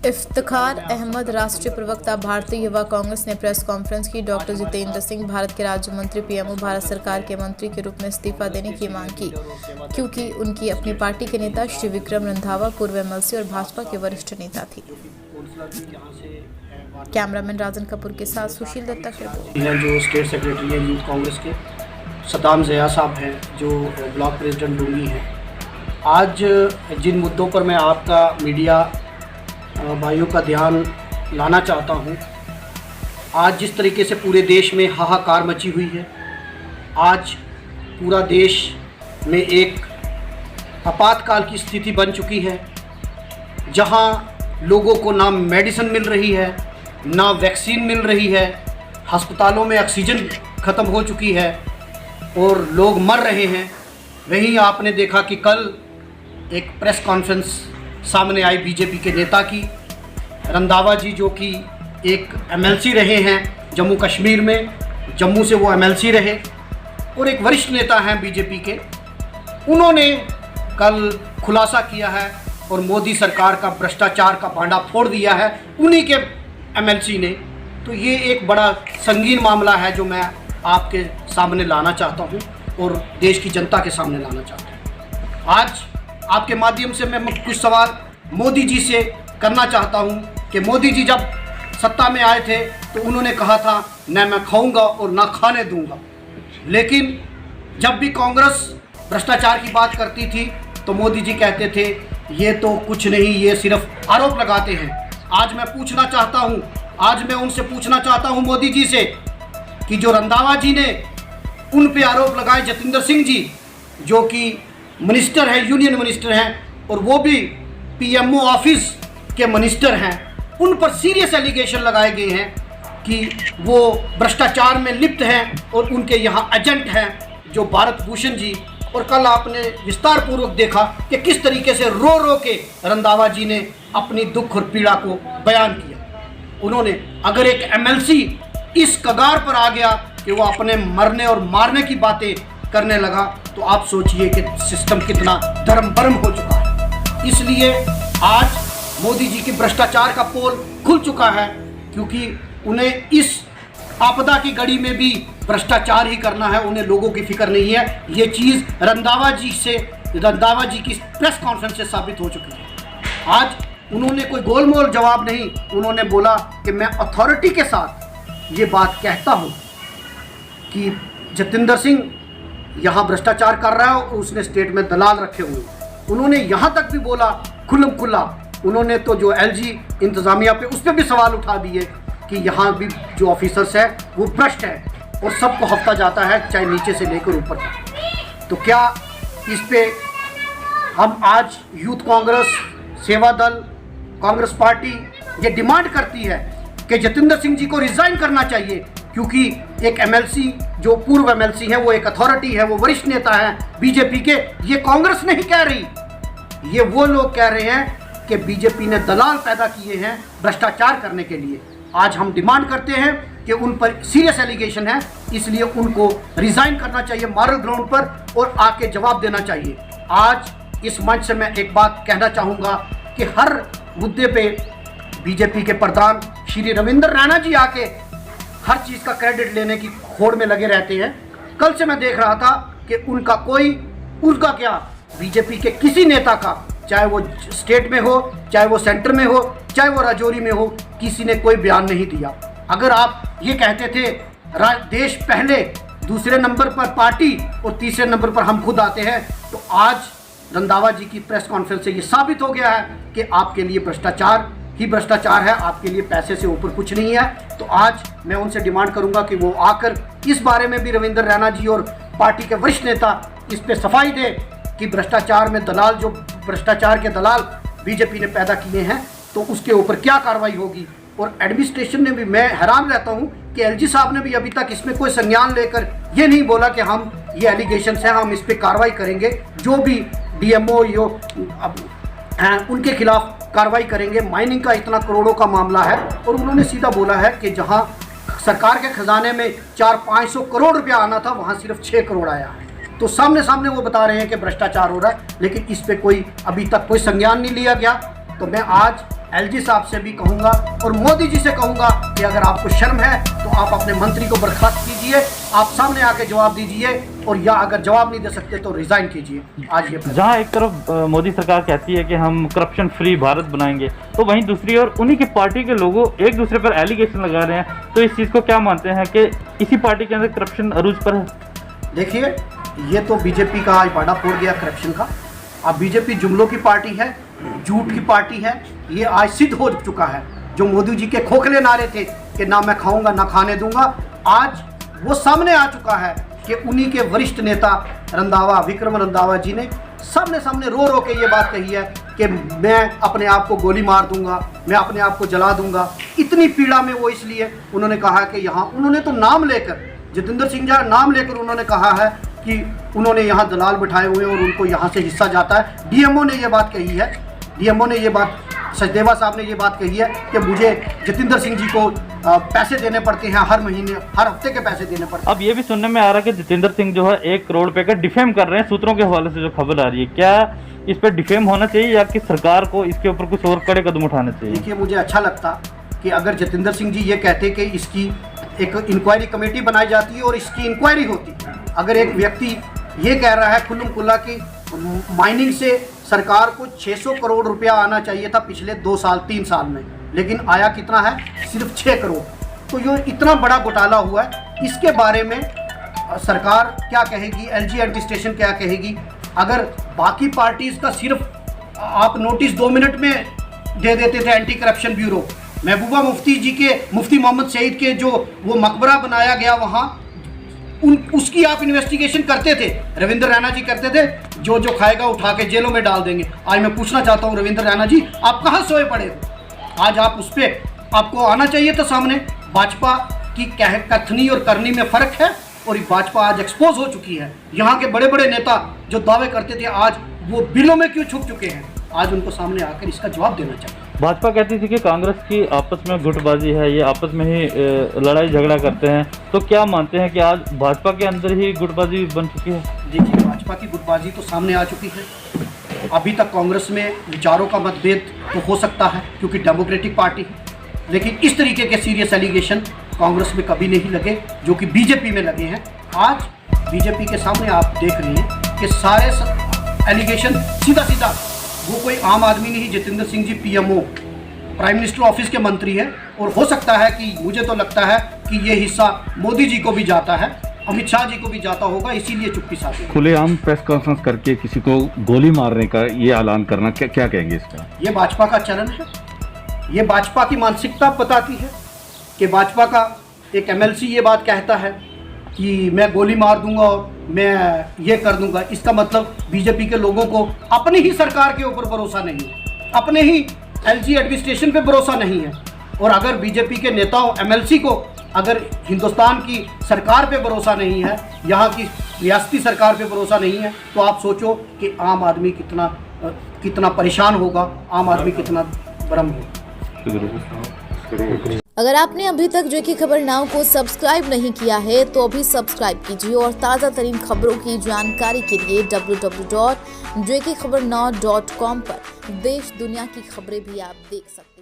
इफ्तिखार अहमद, राष्ट्रीय प्रवक्ता भारतीय युवा कांग्रेस ने प्रेस कॉन्फ्रेंस की। डॉक्टर जितेंद्र सिंह भारत के राज्य मंत्री पीएमओ भारत सरकार के मंत्री के रूप में इस्तीफा देने की मांग की, क्योंकि उनकी अपनी पार्टी के नेता श्री विक्रम रंधावा पूर्व एमएलसी और भाजपा के वरिष्ठ नेता थे। कैमरामैन राजन कपूर के साथ सुशील दत्ता की रिपोर्ट। जो स्टेट सेक्रेटरी हैं यूथ कांग्रेस के सदाम ज़िया साहब हैं, जो ब्लॉक प्रेसिडेंट डूंगी हैं। आज जिन मुद्दों पर मैं आपका मीडिया भाइयों का ध्यान लाना चाहता हूं, आज जिस तरीके से पूरे देश में हाहाकार मची हुई है, आज पूरा देश में एक आपातकाल की स्थिति बन चुकी है, जहां लोगों को ना मेडिसिन मिल रही है, ना वैक्सीन मिल रही है, अस्पतालों में ऑक्सीजन ख़त्म हो चुकी है और लोग मर रहे हैं। वहीं आपने देखा कि कल एक प्रेस कॉन्फ्रेंस सामने आई बीजेपी के नेता की, रंधावा जी जो कि एक एमएलसी रहे हैं जम्मू कश्मीर में, जम्मू से वो एमएलसी रहे और एक वरिष्ठ नेता हैं बीजेपी के। उन्होंने कल खुलासा किया है और मोदी सरकार का भ्रष्टाचार का भांडा फोड़ दिया है उन्हीं के एमएलसी ने। तो ये एक बड़ा संगीन मामला है जो मैं आपके सामने लाना चाहता हूँ और देश की जनता के सामने लाना चाहता हूँ। आज आपके माध्यम से मैं कुछ सवाल मोदी जी से करना चाहता हूं कि मोदी जी जब सत्ता में आए थे तो उन्होंने कहा था न मैं खाऊंगा और ना खाने दूंगा, लेकिन जब भी कांग्रेस भ्रष्टाचार की बात करती थी तो मोदी जी कहते थे ये तो कुछ नहीं, ये सिर्फ आरोप लगाते हैं। आज मैं पूछना चाहता हूं, आज मैं उनसे पूछना चाहता हूं मोदी जी से कि जो रंधावा जी ने उन पे आरोप लगाए, जतिंदर सिंह जी जो कि मिनिस्टर है, यूनियन मिनिस्टर हैं और वो भी पीएमओ ऑफिस के मिनिस्टर हैं, उन पर सीरियस एलिगेशन लगाए गए हैं कि वो भ्रष्टाचार में लिप्त हैं और उनके यहाँ एजेंट हैं जो भारत भूषण जी। और कल आपने विस्तार पूर्वक देखा कि किस तरीके से रो रो के रंधावा जी ने अपनी दुख और पीड़ा को बयान किया। उन्होंने अगर एक एमएलसी इस कगार पर आ गया कि वो अपने मरने और मारने की बातें करने लगा, तो आप सोचिए कि सिस्टम कितना धर्म भरम हो चुका है। इसलिए आज मोदी जी की भ्रष्टाचार का पोल खुल चुका है, क्योंकि उन्हें इस आपदा की घड़ी में भी भ्रष्टाचार ही करना है, उन्हें लोगों की फिक्र नहीं है। ये चीज़ रंधावा जी की प्रेस कॉन्फ्रेंस से साबित हो चुकी है। आज उन्होंने कोई गोलमोल जवाब नहीं, उन्होंने बोला कि मैं अथॉरिटी के साथ ये बात कहता हूँ कि जतिंदर सिंह यहाँ भ्रष्टाचार कर रहा है और उसने स्टेट में दलाल रखे हुए। उन्होंने यहाँ तक भी बोला खुल्लम खुल्ला, उन्होंने तो जो एलजी इंतज़ामिया पे उस पर भी सवाल उठा दिए कि यहाँ भी जो ऑफिसर्स हैं वो भ्रष्ट हैं और सबको हफ्ता जाता है, चाहे नीचे से लेकर ऊपर तक। तो क्या इस पे हम आज यूथ कांग्रेस, सेवा दल, कांग्रेस पार्टी ये डिमांड करती है कि जतिंदर सिंह जी को रिज़ाइन करना चाहिए, क्योंकि एक एमएलसी जो पूर्व एमएलसी हैं वो एक अथॉरिटी है, वो वरिष्ठ नेता हैं बीजेपी के। ये कांग्रेस नहीं कह रही, ये वो लोग कह रहे हैं कि बीजेपी ने दलाल पैदा किए हैं भ्रष्टाचार करने के लिए। आज हम डिमांड करते हैं कि उन पर सीरियस एलिगेशन है, इसलिए उनको रिज़ाइन करना चाहिए मॉरल ग्राउंड पर और आके जवाब देना चाहिए। आज इस मंच से मैं एक बात कहना चाहूँगा कि हर मुद्दे पे बीजेपी के प्रधान श्री रविंद्र रैना जी आके हर चीज़ का क्रेडिट लेने की होड़ में लगे रहते हैं। कल से मैं देख रहा था कि उनका क्या बीजेपी के किसी नेता का, चाहे वो स्टेट में हो, चाहे वो सेंटर में हो, चाहे वो राजौरी में हो, किसी ने कोई बयान नहीं दिया। अगर आप ये कहते थे देश पहले, दूसरे नंबर पर पार्टी और तीसरे नंबर पर हम खुद आते हैं, तो आज रंधावा जी की प्रेस कॉन्फ्रेंस से ये साबित हो गया है कि आपके लिए भ्रष्टाचार ही भ्रष्टाचार है, आपके लिए पैसे से ऊपर कुछ नहीं है। तो आज मैं उनसे डिमांड करूंगा कि वो आकर इस बारे में भी रविंद्र रैना जी और पार्टी के वरिष्ठ नेता इस पे सफाई दे कि भ्रष्टाचार में दलाल, जो भ्रष्टाचार के दलाल बीजेपी ने पैदा किए हैं, तो उसके ऊपर क्या कार्रवाई होगी। और एडमिनिस्ट्रेशन ने भी, मैं हैरान रहता हूँ कि एलजी साहब ने भी अभी तक इसमें कोई संज्ञान लेकर ये नहीं बोला कि हम ये एलिगेशंस हैं, हम इस पर कार्रवाई करेंगे, जो भी डीएमओ उनके खिलाफ कार्रवाई करेंगे। माइनिंग का इतना करोड़ों का मामला है और उन्होंने सीधा बोला है कि जहां सरकार के खजाने में 400-500 करोड़ रुपया आना था, वहां सिर्फ 6 करोड़ आया है। तो सामने वो बता रहे हैं कि भ्रष्टाचार हो रहा है, लेकिन इस पे कोई अभी तक कोई संज्ञान नहीं लिया गया। तो मैं आज एलजी साहब से भी कहूँगा और मोदी जी से कहूँगा कि अगर आपको शर्म है तो आप अपने मंत्री को बर्खास्त कीजिए, आप सामने आके जवाब दीजिए, और या अगर जवाब नहीं दे सकते तो रिज़ाइन कीजिए। आज ये जहां एक तरफ मोदी सरकार कहती है कि हम करप्शन फ्री भारत बनाएंगे, तो वहीं दूसरी ओर उन्हीं की पार्टी के लोग एक दूसरे पर एलिगेशन लगा रहे हैं, तो इस चीज़ को क्या मानते हैं कि इसी पार्टी के अंदर करप्शन अरूज पर है? देखिए, ये तो बीजेपी का आज बाड़ा फोड़ गया करप्शन का। अब बीजेपी जुमलों की पार्टी है, झूठ की पार्टी है, ये आज सिद्ध हो चुका है। जो मोदी जी के खोखले नारे थे कि ना मैं खाऊंगा ना खाने दूंगा, आज वो सामने आ चुका है कि उन्हीं के वरिष्ठ नेता रंधावा, विक्रम रंधावा जी ने सामने रो रो के ये बात कही है कि मैं अपने आप को गोली मार दूंगा, मैं अपने आप को जला दूंगा। इतनी पीड़ा में वो इसलिए उन्होंने कहा कि यहाँ उन्होंने तो नाम लेकर, जतिंदर सिंह जी नाम लेकर उन्होंने कहा है कि उन्होंने यहाँ दलाल बिठाए हुए और उनको यहाँ से हिस्सा जाता है। डीएमओ ने ये बात कही है, डीएमओ ने ये बात, सचदेवा साहब ने ये बात कही है कि मुझे जतिंदर सिंह जी को पैसे देने पड़ते हैं, हर महीने हर हफ्ते के पैसे देने पड़ते हैं। अब ये भी सुनने में आ रहा है कि जतिंदर सिंह जो है 1 करोड़ रुपए का डिफेम कर रहे हैं, सूत्रों के हवाले से जो खबर आ रही है, क्या इस पर डिफेम होना चाहिए या कि सरकार को इसके ऊपर कुछ और कड़े कदम उठाने चाहिए? देखिए, मुझे अच्छा लगता कि अगर जतिंदर सिंह जी ये कहते कि इसकी एक इंक्वायरी कमेटी बनाई जाती है और इसकी इंक्वायरी होती। अगर एक व्यक्ति ये कह रहा है खुल्लम खुल्ला कि माइनिंग से सरकार को 600 करोड़ रुपया आना चाहिए था पिछले 2 साल 3 साल में, लेकिन आया कितना है? सिर्फ 6 करोड़। तो ये इतना बड़ा घोटाला हुआ है, इसके बारे में सरकार क्या कहेगी, एलजी एडमिनिस्ट्रेशन क्या कहेगी? अगर बाकी पार्टीज़ का सिर्फ आप नोटिस 2 मिनट में दे देते थे anti corruption bureau, Mehbooba Mufti जी के, मुफ्ती मोहम्मद सईद के जो वो मकबरा बनाया गया वहाँ, उसकी आप इन्वेस्टिगेशन करते थे, रविंद्र रैना जी करते थे, जो खाएगा उठा के जेलों में डाल देंगे। आज मैं पूछना चाहता हूँ रविंद्र रैना जी, आप कहाँ सोए पड़े हो? आज आप उस पर आपको आना चाहिए था सामने। भाजपा की कथनी और करनी में फ़र्क है, और भाजपा आज एक्सपोज हो चुकी है। यहाँ के बड़े बड़े नेता जो दावे करते थे आज वो बिलों में क्यों छुप चुके हैं? आज उनको सामने आकर इसका जवाब देना चाहिए। भाजपा कहती थी कि कांग्रेस की आपस में गुटबाजी है, ये आपस में ही लड़ाई झगड़ा करते हैं, तो क्या मानते हैं कि आज भाजपा के अंदर ही गुटबाजी बन चुकी है? देखिए, भाजपा की गुटबाजी तो सामने आ चुकी है। अभी तक कांग्रेस में विचारों का मतभेद तो हो सकता है क्योंकि डेमोक्रेटिक पार्टी है, लेकिन इस तरीके के सीरियस एलिगेशन कांग्रेस में कभी नहीं लगे जो कि बीजेपी में लगे हैं। आज बीजेपी के सामने आप देख रहे हैं कि सारे एलिगेशन सीधा वो कोई आम आदमी नहीं, Jatinder Singh ji PMO, prime minister office के मंत्री हैं, और हो सकता है कि मुझे तो लगता है कि ये हिस्सा मोदी जी को भी जाता है, अमित शाह जी को भी जाता होगा, इसीलिए चुप्पी साथ। खुलेआम प्रेस कॉन्फ्रेंस करके किसी को गोली मारने का ये ऐलान करना, क्या कहेंगे इसका? ये भाजपा का चलन है, ये भाजपा की मानसिकता बताती है कि भाजपा का एक एमएलसी ये बात कहता है कि मैं गोली मार दूंगा और मैं ये कर दूंगा। इसका मतलब बीजेपी के लोगों को अपनी ही सरकार के ऊपर भरोसा नहीं है, अपने ही एलजी एडमिनिस्ट्रेशन पे भरोसा नहीं है। और अगर बीजेपी के नेताओं, एमएलसी को अगर हिंदुस्तान की सरकार पे भरोसा नहीं है, यहाँ की रियासती सरकार पे भरोसा नहीं है, तो आप सोचो कि आम आदमी कितना परेशान होगा, आम आदमी कितना भ्रम होगा। अगर आपने अभी तक जो की खबर नाउ को सब्सक्राइब नहीं किया है तो अभी सब्सक्राइब कीजिए और ताज़ा तरीन खबरों की जानकारी के लिए www.jkhabarnow.com पर देश दुनिया की खबरें भी आप देख सकते हैं।